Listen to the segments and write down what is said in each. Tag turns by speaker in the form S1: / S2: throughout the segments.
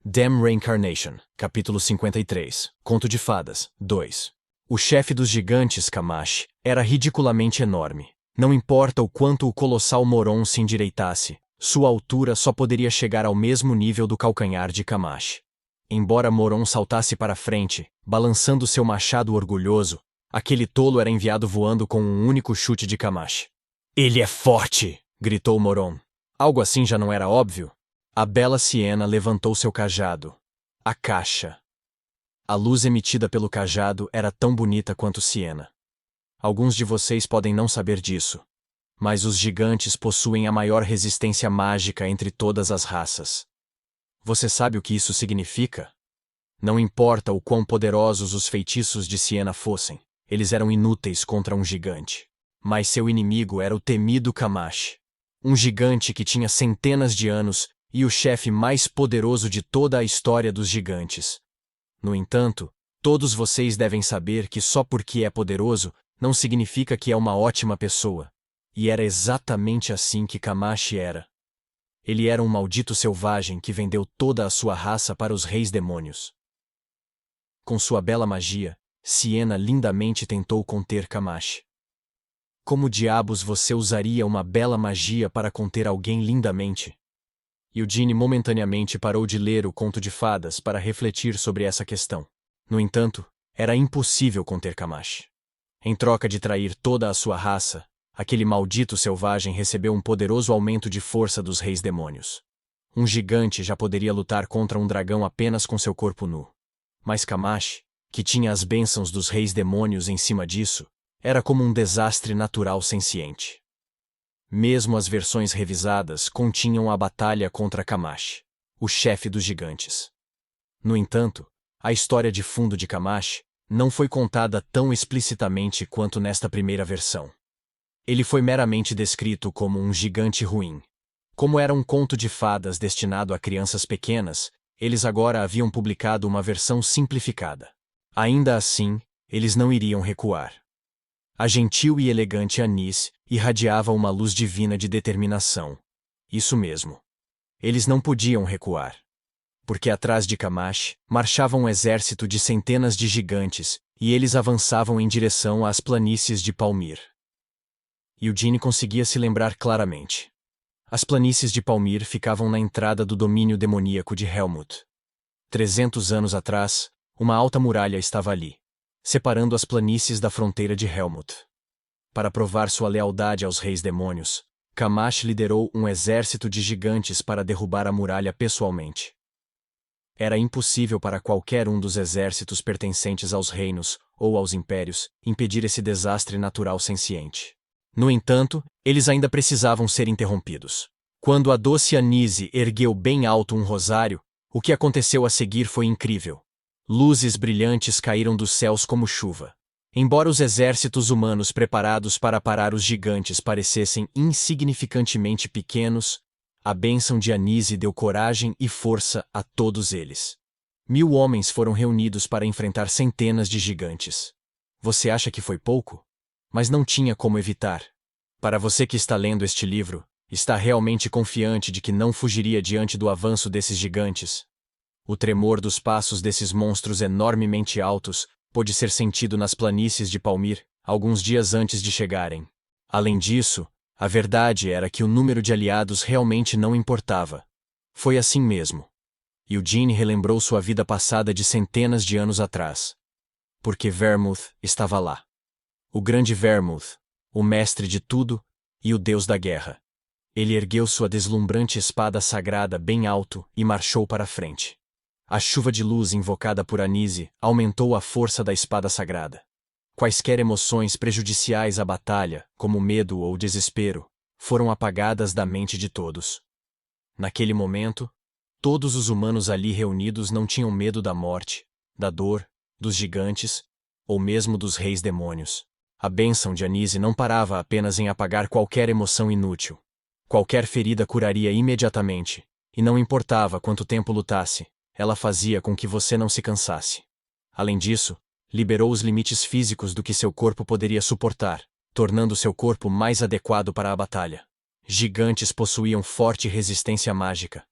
S1: Damn Reincarnation, capítulo 53, Conto de Fadas, 2. O chefe dos gigantes, Kamash, era ridiculamente enorme. Não importa o quanto o colossal Moron se endireitasse, sua altura só poderia chegar ao mesmo nível do calcanhar de Kamash. Embora Moron saltasse para frente, balançando seu machado orgulhoso, aquele tolo era enviado voando com um único chute de Kamash. "Ele é forte!" gritou Moron. Algo assim já não era óbvio? A bela Siena levantou seu cajado. A caixa. A luz emitida pelo cajado era tão bonita quanto Siena. Alguns de vocês podem não saber disso, mas os gigantes possuem a maior resistência mágica entre todas as raças. Você sabe o que isso significa? Não importa o quão poderosos os feitiços de Siena fossem, eles eram inúteis contra um gigante. Mas seu inimigo era o temido Kamash, um gigante que tinha centenas de anos e o chefe mais poderoso de toda a história dos gigantes. No entanto, todos vocês devem saber que só porque é poderoso não significa que é uma ótima pessoa. E era exatamente assim que Kamash era. Ele era um maldito selvagem que vendeu toda a sua raça para os reis demônios. Com sua bela magia, Siena lindamente tentou conter Kamash. Como diabos você usaria uma bela magia para conter alguém lindamente? Eugene momentaneamente parou de ler o conto de fadas para refletir sobre essa questão. No entanto, era impossível conter Kamash. Em troca de trair toda a sua raça, aquele maldito selvagem recebeu um poderoso aumento de força dos reis demônios. Um gigante já poderia lutar contra um dragão apenas com seu corpo nu. Mas Kamash, que tinha as bênçãos dos reis demônios em cima disso, era como um desastre natural senciente. Mesmo as versões revisadas continham a batalha contra Kamash, o chefe dos gigantes. No entanto, a história de fundo de Kamash não foi contada tão explicitamente quanto nesta primeira versão. Ele foi meramente descrito como um gigante ruim. Como era um conto de fadas destinado a crianças pequenas, eles agora haviam publicado uma versão simplificada. Ainda assim, eles não iriam recuar. A gentil e elegante Anis irradiava uma luz divina de determinação. Isso mesmo. Eles não podiam recuar. Porque atrás de Kamash marchava um exército de centenas de gigantes, e eles avançavam em direção às planícies de Palmyr. Eugene conseguia se lembrar claramente. As planícies de Palmyr ficavam na entrada do domínio demoníaco de Helmut. 300 anos atrás, uma alta muralha estava ali, separando as planícies da fronteira de Helmut. Para provar sua lealdade aos reis demônios, Kamash liderou um exército de gigantes para derrubar a muralha pessoalmente. Era impossível para qualquer um dos exércitos pertencentes aos reinos ou aos impérios impedir esse desastre natural senciente. No entanto, eles ainda precisavam ser interrompidos. Quando a doce Anise ergueu bem alto um rosário, o que aconteceu a seguir foi incrível. Luzes brilhantes caíram dos céus como chuva. Embora os exércitos humanos preparados para parar os gigantes parecessem insignificantemente pequenos, a bênção de Anise deu coragem e força a todos eles. 1000 homens foram reunidos para enfrentar centenas de gigantes. Você acha que foi pouco? Mas não tinha como evitar. Para você que está lendo este livro, está realmente confiante de que não fugiria diante do avanço desses gigantes? O tremor dos passos desses monstros enormemente altos pôde ser sentido nas planícies de Palmyr, alguns dias antes de chegarem. Além disso, a verdade era que o número de aliados realmente não importava. Foi assim mesmo. Eugene relembrou sua vida passada de centenas de anos atrás. Porque Vermuth estava lá. O grande Vermuth, o mestre de tudo e o deus da guerra. Ele ergueu sua deslumbrante espada sagrada bem alto e marchou para a frente. A chuva de luz invocada por Anise aumentou a força da espada sagrada. Quaisquer emoções prejudiciais à batalha, como medo ou desespero, foram apagadas da mente de todos. Naquele momento, todos os humanos ali reunidos não tinham medo da morte, da dor, dos gigantes, ou mesmo dos reis demônios. A bênção de Anise não parava apenas em apagar qualquer emoção inútil. Qualquer ferida curaria imediatamente, e não importava quanto tempo lutasse, ela fazia com que você não se cansasse. Além disso, liberou os limites físicos do que seu corpo poderia suportar, tornando seu corpo mais adequado para a batalha. Gigantes possuíam forte resistência mágica.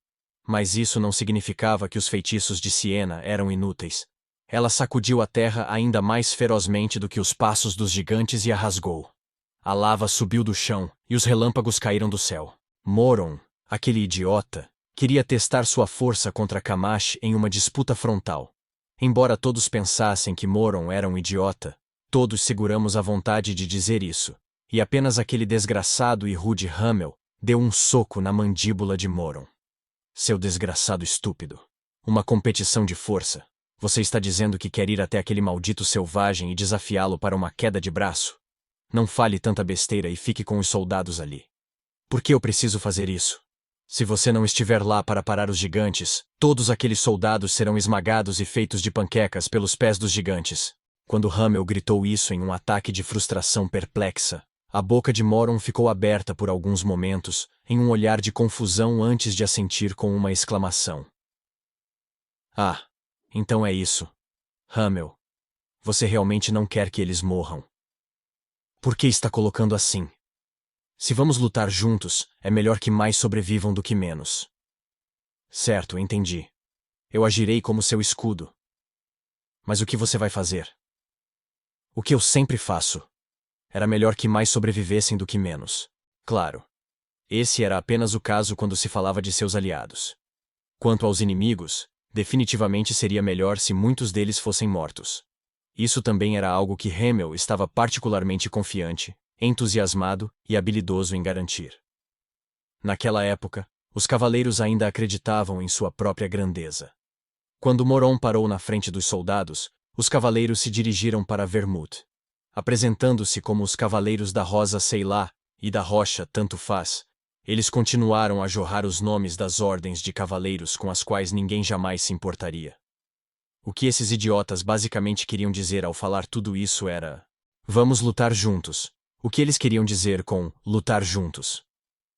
S1: Mas isso não significava que os feitiços de Siena eram inúteis. Ela sacudiu a terra ainda mais ferozmente do que os passos dos gigantes e a rasgou. A lava subiu do chão, e os relâmpagos caíram do céu. Moron, aquele idiota, queria testar sua força contra Kamash em uma disputa frontal. Embora todos pensassem que Moron era um idiota, todos seguramos a vontade de dizer isso, e apenas aquele desgraçado e rude Hamel deu um soco na mandíbula de Moron. Seu desgraçado estúpido. Uma competição de força. Você está dizendo que quer ir até aquele maldito selvagem e desafiá-lo para uma queda de braço? Não fale tanta besteira e fique com os soldados ali. Por que eu preciso fazer isso? Se você não estiver lá para parar os gigantes, todos aqueles soldados serão esmagados e feitos de panquecas pelos pés dos gigantes. Quando Hamel gritou isso em um ataque de frustração perplexa, a boca de Moron ficou aberta por alguns momentos, em um olhar de confusão antes de assentir com uma exclamação. Ah, então é isso. Hamel. Você realmente não quer que eles morram. Por que está colocando assim? Se vamos lutar juntos, é melhor que mais sobrevivam do que menos. Certo, entendi. Eu agirei como seu escudo. Mas o que você vai fazer? O que eu sempre faço. Era melhor que mais sobrevivessem do que menos. Claro. Esse era apenas o caso quando se falava de seus aliados. Quanto aos inimigos, definitivamente seria melhor se muitos deles fossem mortos. Isso também era algo que Hamel estava particularmente confiante, entusiasmado e habilidoso em garantir. Naquela época, os cavaleiros ainda acreditavam em sua própria grandeza. Quando Moron parou na frente dos soldados, os cavaleiros se dirigiram para Vermouth. Apresentando-se como os cavaleiros da Rosa Seilá e da Rocha Tanto Faz, eles continuaram a jorrar os nomes das ordens de cavaleiros com as quais ninguém jamais se importaria. O que esses idiotas basicamente queriam dizer ao falar tudo isso era: vamos lutar juntos. O que eles queriam dizer com lutar juntos?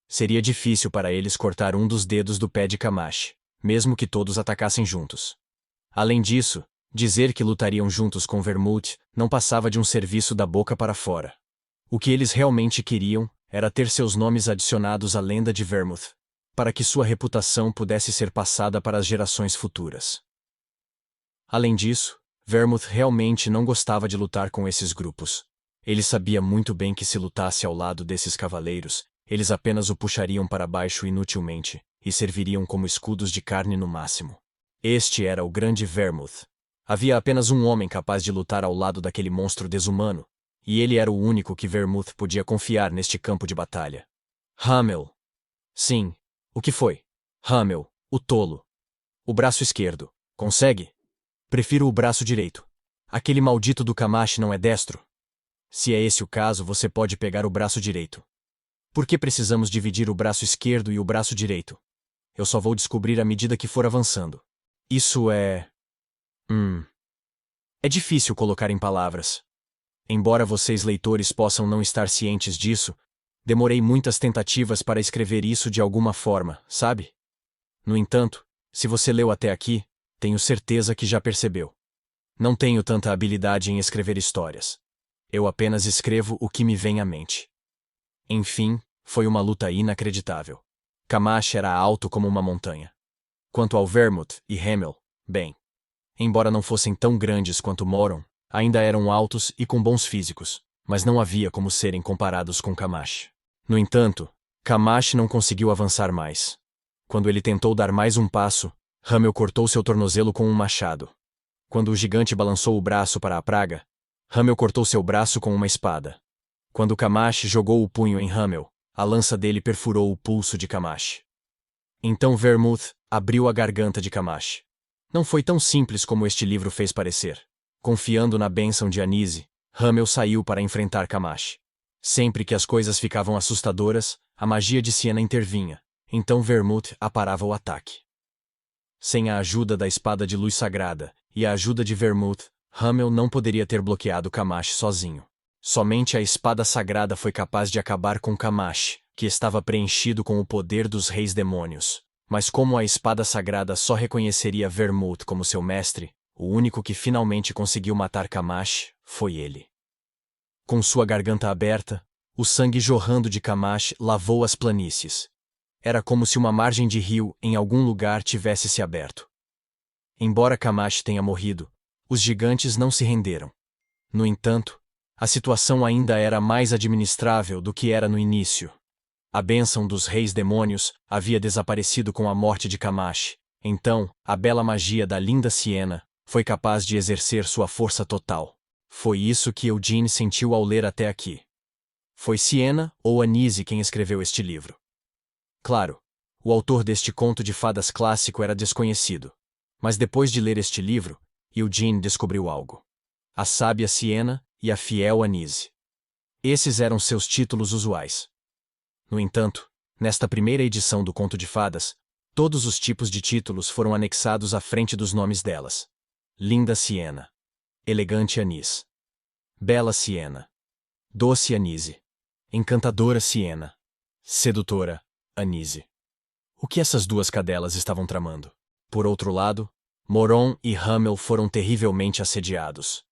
S1: Seria difícil para eles cortar um dos dedos do pé de Kamash, mesmo que todos atacassem juntos. Além disso, dizer que lutariam juntos com Vermouth não passava de um serviço da boca para fora. O que eles realmente queriam era ter seus nomes adicionados à lenda de Vermouth, para que sua reputação pudesse ser passada para as gerações futuras. Além disso, Vermouth realmente não gostava de lutar com esses grupos. Ele sabia muito bem que se lutasse ao lado desses cavaleiros, eles apenas o puxariam para baixo inutilmente, e serviriam como escudos de carne no máximo. Este era o grande Vermouth. Havia apenas um homem capaz de lutar ao lado daquele monstro desumano, e ele era o único que Vermouth podia confiar neste campo de batalha. Hamel. Sim. O que foi? Hamel, o tolo. O braço esquerdo. Consegue? Prefiro o braço direito. Aquele maldito do Kamash não é destro? Se é esse o caso, você pode pegar o braço direito. Por que precisamos dividir o braço esquerdo e o braço direito? Eu só vou descobrir à medida que for avançando. Isso é... É difícil colocar em palavras. Embora vocês leitores possam não estar cientes disso, demorei muitas tentativas para escrever isso de alguma forma, sabe? No entanto, se você leu até aqui, tenho certeza que já percebeu. Não tenho tanta habilidade em escrever histórias. Eu apenas escrevo o que me vem à mente. Enfim, foi uma luta inacreditável. Kamash era alto como uma montanha. Quanto ao Vermouth e Hamel, bem, embora não fossem tão grandes quanto Moron, ainda eram altos e com bons físicos, mas não havia como serem comparados com Kamash. No entanto, Kamash não conseguiu avançar mais. Quando ele tentou dar mais um passo, Hamel cortou seu tornozelo com um machado. Quando o gigante balançou o braço para a praga, Hamel cortou seu braço com uma espada. Quando Kamash jogou o punho em Hamel, a lança dele perfurou o pulso de Kamash. Então Vermouth abriu a garganta de Kamash. Não foi tão simples como este livro fez parecer. Confiando na bênção de Anise, Hamel saiu para enfrentar Kamash. Sempre que as coisas ficavam assustadoras, a magia de Siena intervinha, então Vermouth aparava o ataque. Sem a ajuda da espada de luz sagrada e a ajuda de Vermouth, Hamel não poderia ter bloqueado Kamash sozinho. Somente a espada sagrada foi capaz de acabar com Kamash, que estava preenchido com o poder dos reis demônios. Mas como a espada sagrada só reconheceria Vermouth como seu mestre, o único que finalmente conseguiu matar Kamash foi ele. Com sua garganta aberta, o sangue jorrando de Kamash lavou as planícies. Era como se uma margem de rio em algum lugar tivesse se aberto. Embora Camacho tenha morrido, os gigantes não se renderam. No entanto, a situação ainda era mais administrável do que era no início. A bênção dos reis demônios havia desaparecido com a morte de Camacho. Então, a bela magia da linda Siena foi capaz de exercer sua força total. Foi isso que Eugene sentiu ao ler até aqui. Foi Siena ou Anise quem escreveu este livro. Claro, o autor deste conto de fadas clássico era desconhecido. Mas depois de ler este livro, Eugene descobriu algo. A sábia Siena e a fiel Anise. Esses eram seus títulos usuais. No entanto, nesta primeira edição do Conto de Fadas, todos os tipos de títulos foram anexados à frente dos nomes delas. Linda Siena. Elegante Anise. Bela Siena. Doce Anise. Encantadora Siena. Sedutora Anise. O que essas duas cadelas estavam tramando? Por outro lado, Moron e Hamel foram terrivelmente assediados.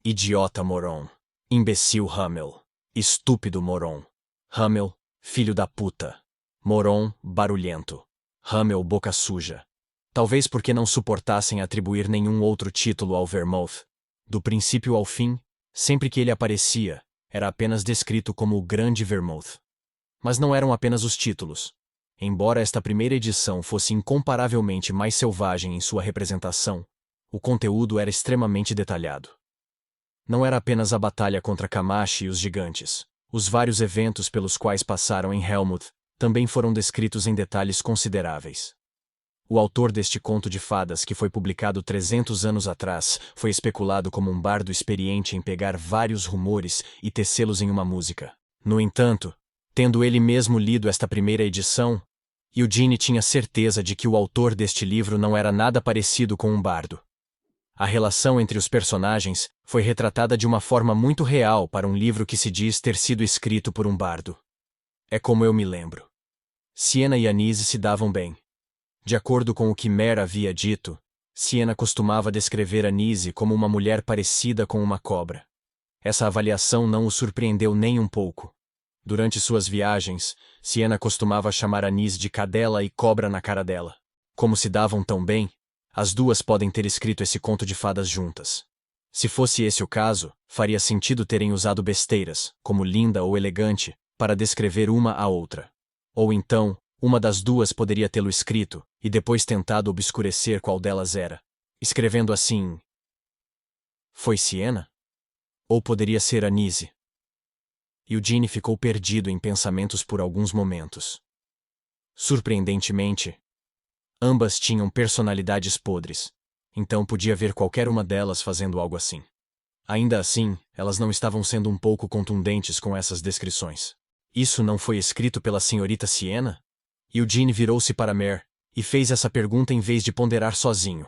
S1: Idiota Moron. Imbecil Hamel. Estúpido Moron. Hamel, filho da puta. Moron, barulhento. Hamel, boca suja. Talvez porque não suportassem atribuir nenhum outro título ao Vermouth. Do princípio ao fim, sempre que ele aparecia, era apenas descrito como o Grande Vermouth. Mas não eram apenas os títulos. Embora esta primeira edição fosse incomparavelmente mais selvagem em sua representação, o conteúdo era extremamente detalhado. Não era apenas a batalha contra Camacho e os gigantes. Os vários eventos pelos quais passaram em Helmut também foram descritos em detalhes consideráveis. O autor deste conto de fadas, que foi publicado 300 anos atrás, foi especulado como um bardo experiente em pegar vários rumores e tecê-los em uma música. No entanto, tendo ele mesmo lido esta primeira edição, Eugene tinha certeza de que o autor deste livro não era nada parecido com um bardo. A relação entre os personagens foi retratada de uma forma muito real para um livro que se diz ter sido escrito por um bardo. É como eu me lembro. Siena e Anise se davam bem. De acordo com o que Mare havia dito, Siena costumava descrever Anise como uma mulher parecida com uma cobra. Essa avaliação não o surpreendeu nem um pouco. Durante suas viagens, Siena costumava chamar Anise de cadela e cobra na cara dela. Como se davam tão bem, as duas podem ter escrito esse conto de fadas juntas. Se fosse esse o caso, faria sentido terem usado besteiras, como linda ou elegante, para descrever uma a outra. Ou então, uma das duas poderia tê-lo escrito, e depois tentado obscurecer qual delas era, escrevendo assim: foi Siena? Ou poderia ser Anise? Eugene ficou perdido em pensamentos por alguns momentos. Surpreendentemente, ambas tinham personalidades podres, então podia ver qualquer uma delas fazendo algo assim. Ainda assim, elas não estavam sendo um pouco contundentes com essas descrições. Isso não foi escrito pela senhorita Siena? Eugene virou-se para Mare e fez essa pergunta em vez de ponderar sozinho.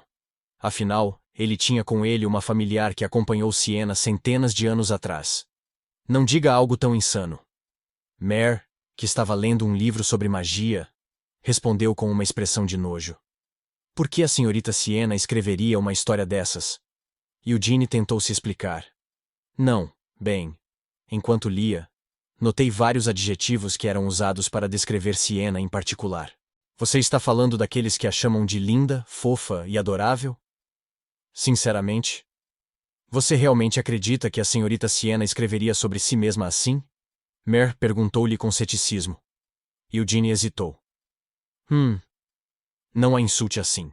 S1: Afinal, ele tinha com ele uma familiar que acompanhou Siena centenas de anos atrás. Não diga algo tão insano. Mare, que estava lendo um livro sobre magia, respondeu com uma expressão de nojo. Por que a senhorita Siena escreveria uma história dessas? Eugene tentou se explicar. Não, bem. Enquanto lia, notei vários adjetivos que eram usados para descrever Siena em particular. Você está falando daqueles que a chamam de linda, fofa e adorável? Sinceramente? Você realmente acredita que a senhorita Siena escreveria sobre si mesma assim? Mare perguntou-lhe com ceticismo. Eugene hesitou. Não a insulte assim.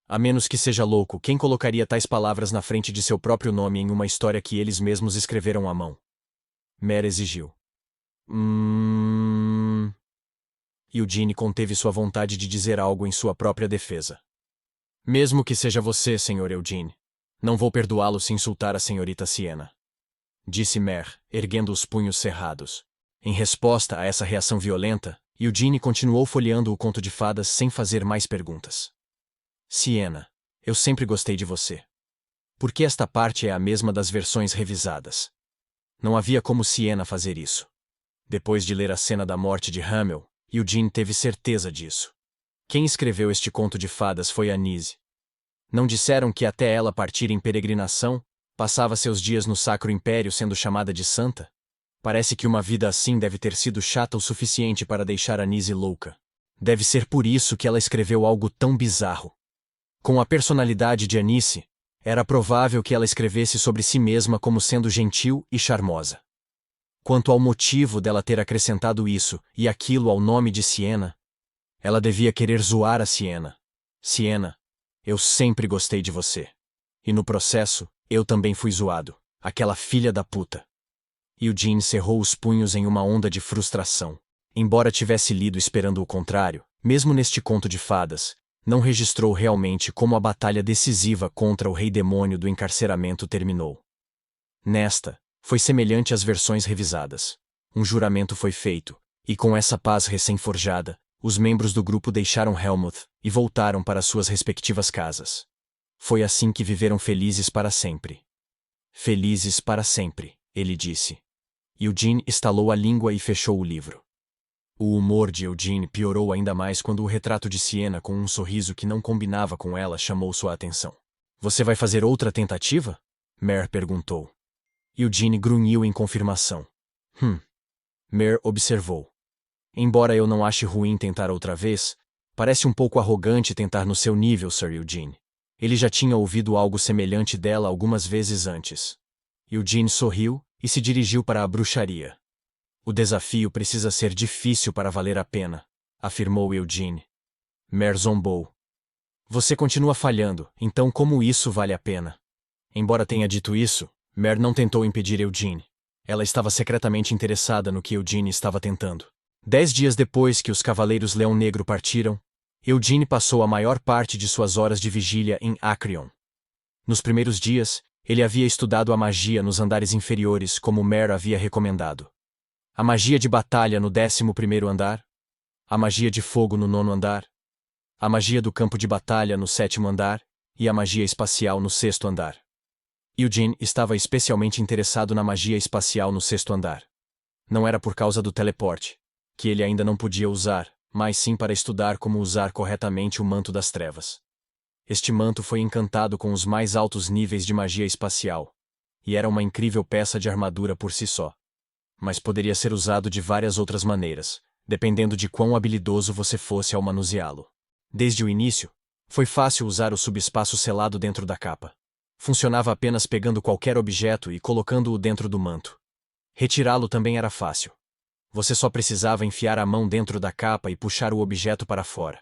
S1: A menos que seja louco, quem colocaria tais palavras na frente de seu próprio nome em uma história que eles mesmos escreveram à mão? Mare exigiu. Eugene conteve sua vontade de dizer algo em sua própria defesa. Mesmo que seja você, Sr. Eugene, não vou perdoá-lo se insultar a senhorita Siena, disse Mare, erguendo os punhos cerrados. Em resposta a essa reação violenta, Eugene continuou folheando o conto de fadas sem fazer mais perguntas. Siena, eu sempre gostei de você. Por que esta parte é a mesma das versões revisadas? Não havia como Siena fazer isso. Depois de ler a cena da morte de Hamel, Eugene teve certeza disso. Quem escreveu este conto de fadas foi Anise. Não disseram que até ela partir em peregrinação, passava seus dias no Sacro Império sendo chamada de santa? Parece que uma vida assim deve ter sido chata o suficiente para deixar Anise louca. Deve ser por isso que ela escreveu algo tão bizarro. Com a personalidade de Anice, era provável que ela escrevesse sobre si mesma como sendo gentil e charmosa. Quanto ao motivo dela ter acrescentado isso e aquilo ao nome de Sienna, ela devia querer zoar a Sienna. Sienna, eu sempre gostei de você. E no processo, eu também fui zoado. Aquela filha da puta. Eugene cerrou os punhos em uma onda de frustração. Embora tivesse lido esperando o contrário, mesmo neste conto de fadas, não registrou realmente como a batalha decisiva contra o rei demônio do encarceramento terminou. Nesta, foi semelhante às versões revisadas. Um juramento foi feito, e com essa paz recém-forjada, os membros do grupo deixaram Helmuth e voltaram para suas respectivas casas. Foi assim que viveram felizes para sempre. Felizes para sempre, ele disse. Eugene estalou a língua e fechou o livro. O humor de Eugene piorou ainda mais quando o retrato de Sienna com um sorriso que não combinava com ela chamou sua atenção. Você vai fazer outra tentativa? Mare perguntou. Eugene grunhiu em confirmação. Mare observou. Embora eu não ache ruim tentar outra vez, parece um pouco arrogante tentar no seu nível, Sir Eugene. Ele já tinha ouvido algo semelhante dela algumas vezes antes. Eugene sorriu e se dirigiu para a bruxaria. O desafio precisa ser difícil para valer a pena, afirmou Eugene. Mare zombou. Você continua falhando, então como isso vale a pena? Embora tenha dito isso, Mare não tentou impedir Eugene. Ela estava secretamente interessada no que Eugene estava tentando. 10 dias depois que os Cavaleiros Leão Negro partiram, Eugene passou a maior parte de suas horas de vigília em Acreon. Nos primeiros dias, ele havia estudado a magia nos andares inferiores como Mare havia recomendado. A magia de batalha no 11º andar, a magia de fogo no 9º andar, a magia do campo de batalha no 7º andar e a magia espacial no 6º andar. Eugene estava especialmente interessado na magia espacial no 6º andar. Não era por causa do teleporte, que ele ainda não podia usar, mas sim para estudar como usar corretamente o manto das trevas. Este manto foi encantado com os mais altos níveis de magia espacial, e era uma incrível peça de armadura por si só. Mas poderia ser usado de várias outras maneiras, dependendo de quão habilidoso você fosse ao manuseá-lo. Desde o início, foi fácil usar o subespaço selado dentro da capa. Funcionava apenas pegando qualquer objeto e colocando-o dentro do manto. Retirá-lo também era fácil. Você só precisava enfiar a mão dentro da capa e puxar o objeto para fora.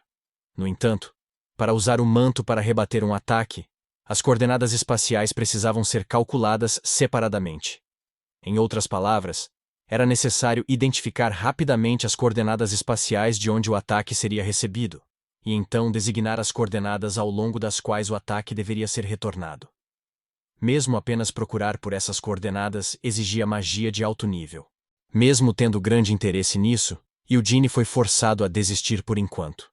S1: No entanto, para usar o manto para rebater um ataque, as coordenadas espaciais precisavam ser calculadas separadamente. Em outras palavras, era necessário identificar rapidamente as coordenadas espaciais de onde o ataque seria recebido, e então designar as coordenadas ao longo das quais o ataque deveria ser retornado. Mesmo apenas procurar por essas coordenadas exigia magia de alto nível. Mesmo tendo grande interesse nisso, Eugene foi forçado a desistir por enquanto.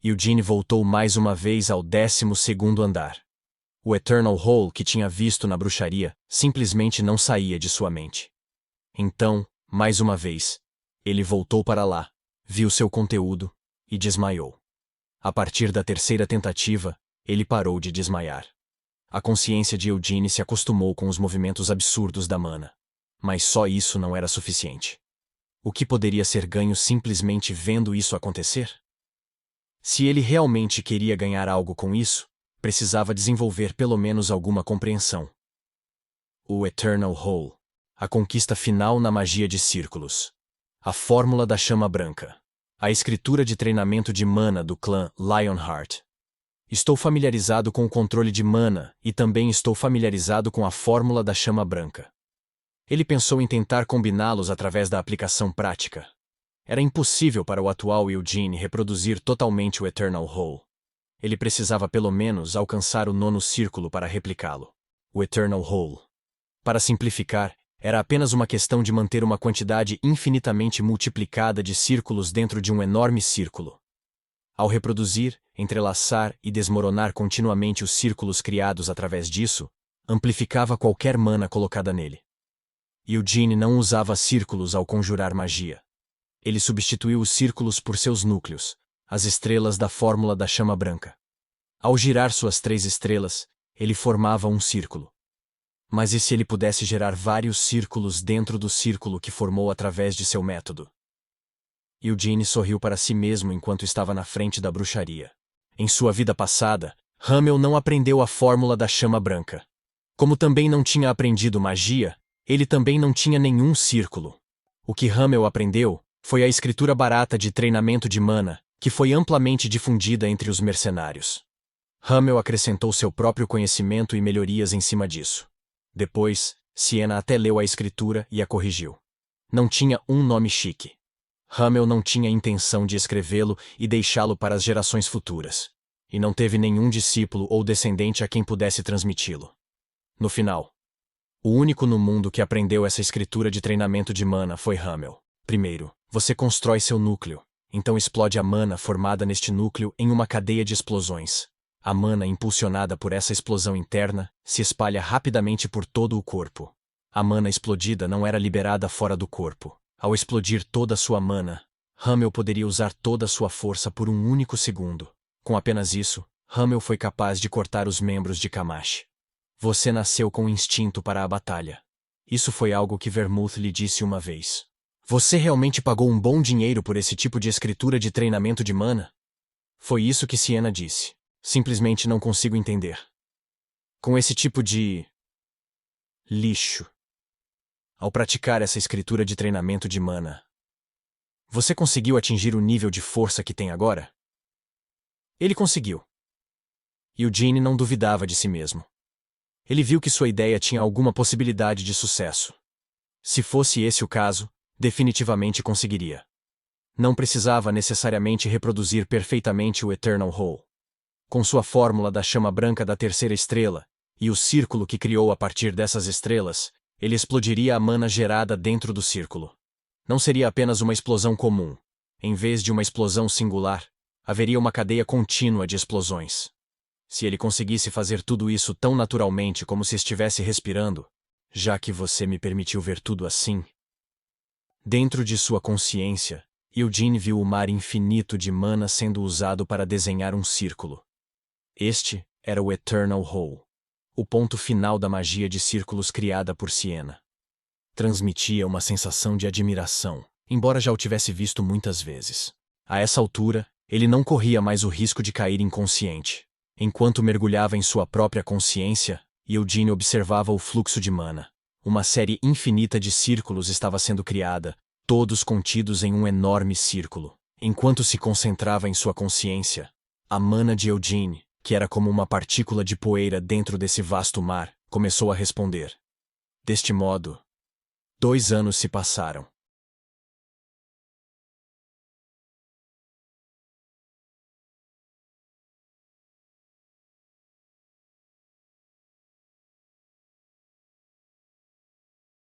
S1: Eugene voltou mais uma vez ao 12º andar. O Eternal Hall que tinha visto na bruxaria simplesmente não saía de sua mente. Então, mais uma vez, ele voltou para lá, viu seu conteúdo e desmaiou. A partir da terceira tentativa, ele parou de desmaiar. A consciência de Eugene se acostumou com os movimentos absurdos da mana. Mas só isso não era suficiente. O que poderia ser ganho simplesmente vendo isso acontecer? Se ele realmente queria ganhar algo com isso, precisava desenvolver pelo menos alguma compreensão. O Eternal Hall. A conquista final na magia de círculos. A fórmula da chama branca. A escritura de treinamento de mana do clã Lionheart. Estou familiarizado com o controle de mana e também estou familiarizado com a fórmula da chama branca. Ele pensou em tentar combiná-los através da aplicação prática. Era impossível para o atual Eugene reproduzir totalmente o Eternal Hall. Ele precisava pelo menos alcançar o 9º círculo para replicá-lo. O Eternal Hall. Para simplificar, era apenas uma questão de manter uma quantidade infinitamente multiplicada de círculos dentro de um enorme círculo. Ao reproduzir, entrelaçar e desmoronar continuamente os círculos criados através disso, amplificava qualquer mana colocada nele. Eugene não usava círculos ao conjurar magia. Ele substituiu os círculos por seus núcleos, as estrelas da fórmula da chama branca. Ao girar suas 3 estrelas, ele formava um círculo. Mas e se ele pudesse gerar vários círculos dentro do círculo que formou através de seu método? Eugene sorriu para si mesmo enquanto estava na frente da bruxaria. Em sua vida passada, Hamel não aprendeu a fórmula da chama branca. Como também não tinha aprendido magia, ele também não tinha nenhum círculo. O que Hamel aprendeu foi a escritura barata de treinamento de mana, que foi amplamente difundida entre os mercenários. Hamel acrescentou seu próprio conhecimento e melhorias em cima disso. Depois, Siena até leu a escritura e a corrigiu. Não tinha um nome chique. Hamel não tinha intenção de escrevê-lo e deixá-lo para as gerações futuras. E não teve nenhum discípulo ou descendente a quem pudesse transmiti-lo. No final, o único no mundo que aprendeu essa escritura de treinamento de mana foi Hamel. Primeiro, você constrói seu núcleo, então explode a mana formada neste núcleo em uma cadeia de explosões. A mana impulsionada por essa explosão interna se espalha rapidamente por todo o corpo. A mana explodida não era liberada fora do corpo. Ao explodir toda a sua mana, Hamel poderia usar toda a sua força por um único segundo. Com apenas isso, Hamel foi capaz de cortar os membros de Camache. Você nasceu com instinto para a batalha. Isso foi algo que Vermouth lhe disse uma vez. Você realmente pagou um bom dinheiro por esse tipo de escritura de treinamento de mana? Foi isso que Siena disse. Simplesmente não consigo entender. Com esse tipo de lixo. Ao praticar essa escritura de treinamento de mana, você conseguiu atingir o nível de força que tem agora? Ele conseguiu. Eugene não duvidava de si mesmo. Ele viu que sua ideia tinha alguma possibilidade de sucesso. Se fosse esse o caso, definitivamente conseguiria. Não precisava necessariamente reproduzir perfeitamente o Eternal Hole. Com sua fórmula da chama branca da terceira estrela, e o círculo que criou a partir dessas estrelas, ele explodiria a mana gerada dentro do círculo. Não seria apenas uma explosão comum. Em vez de uma explosão singular, haveria uma cadeia contínua de explosões. Se ele conseguisse fazer tudo isso tão naturalmente como se estivesse respirando, já que você me permitiu ver tudo assim. Dentro de sua consciência, Eugene viu o mar infinito de mana sendo usado para desenhar um círculo. Este era o Eternal Hole, o ponto final da magia de círculos criada por Siena. Transmitia uma sensação de admiração, embora já o tivesse visto muitas vezes. A essa altura, ele não corria mais o risco de cair inconsciente. Enquanto mergulhava em sua própria consciência, Eugene observava o fluxo de mana. Uma série infinita de círculos estava sendo criada, todos contidos em um enorme círculo. Enquanto se concentrava em sua consciência, a mana de Eugene, que era como uma partícula de poeira dentro desse vasto mar, começou a responder. Deste modo, 2 anos se passaram.